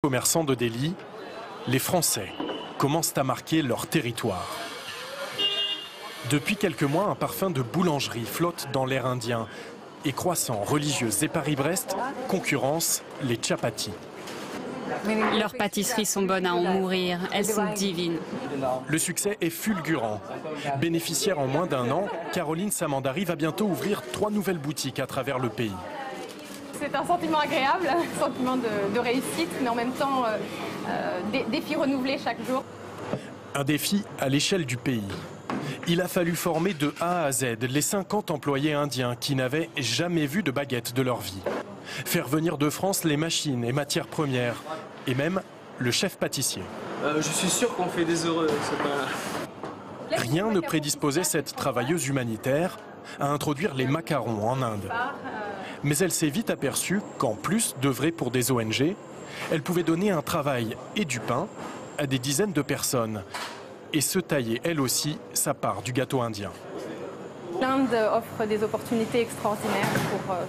Commerçants de Delhi, les Français commencent à marquer leur territoire. Depuis quelques mois, un parfum de boulangerie flotte dans l'air indien et croissants religieux et Paris-Brest concurrencent les chapatis. Leurs pâtisseries sont bonnes à en mourir, elles sont divines. Le succès est fulgurant. Bénéficiaire en moins d'un an, Caroline Samandari va bientôt ouvrir 3 nouvelles boutiques à travers le pays. C'est un sentiment agréable, un sentiment de réussite, mais en même temps, défi renouvelé chaque jour. Un défi à l'échelle du pays. Il a fallu former de A à Z les 50 employés indiens qui n'avaient jamais vu de baguette de leur vie. Faire venir de France les machines et matières premières, et même le chef pâtissier. Je suis sûr qu'on fait des heureux avec ce pain-là. Rien ne prédisposait cette travailleuse humanitaire à introduire les macarons en Inde. Mais elle s'est vite aperçue qu'en plus d'œuvrer pour des ONG, elle pouvait donner un travail et du pain à des dizaines de personnes et se tailler elle aussi sa part du gâteau indien. L'Inde offre des opportunités extraordinaires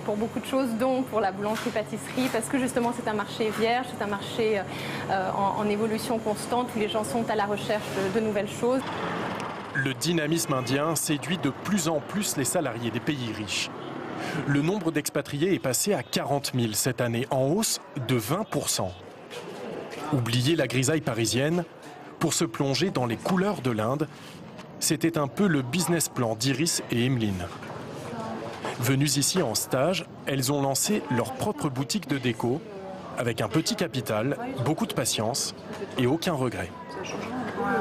pour beaucoup de choses, dont pour la boulangerie-pâtisserie, parce que justement c'est un marché vierge, c'est un marché en évolution constante où les gens sont à la recherche de nouvelles choses. Le dynamisme indien séduit de plus en plus les salariés des pays riches. Le nombre d'expatriés est passé à 40 000 cette année, en hausse de 20%. Oublier la grisaille parisienne pour se plonger dans les couleurs de l'Inde, c'était un peu le business plan d'Iris et Emeline. Venues ici en stage, elles ont lancé leur propre boutique de déco avec un petit capital, beaucoup de patience et aucun regret.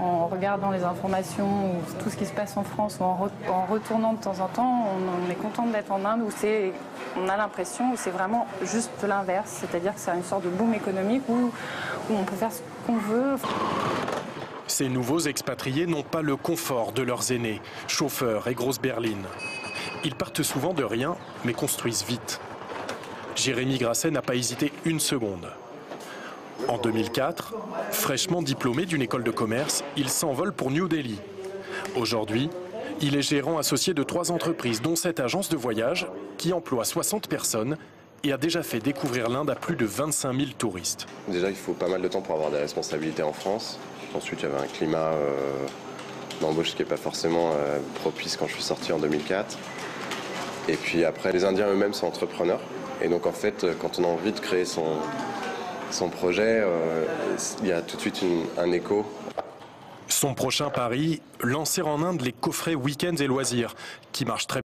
En regardant les informations ou tout ce qui se passe en France ou en retournant de temps en temps, on est content d'être en Inde où on a l'impression où c'est vraiment juste l'inverse, c'est-à-dire que c'est une sorte de boom économique où on peut faire ce qu'on veut. Ces nouveaux expatriés n'ont pas le confort de leurs aînés, chauffeurs et grosses berlines. Ils partent souvent de rien, mais construisent vite. Jérémy Grasset n'a pas hésité une seconde. En 2004, fraîchement diplômé d'une école de commerce, il s'envole pour New Delhi. Aujourd'hui, il est gérant associé de 3 entreprises, dont cette agence de voyage qui emploie 60 personnes et a déjà fait découvrir l'Inde à plus de 25 000 touristes. Déjà, il faut pas mal de temps pour avoir des responsabilités en France. Ensuite, il y avait un climat d'embauche qui n'est pas forcément propice quand je suis sorti en 2004. Et puis après, les Indiens eux-mêmes sont entrepreneurs. Et donc en fait, quand on a envie de créer son projet, il y a tout de suite un écho. Son prochain pari, lancer en Inde les coffrets week-ends et loisirs, qui marchent très bien.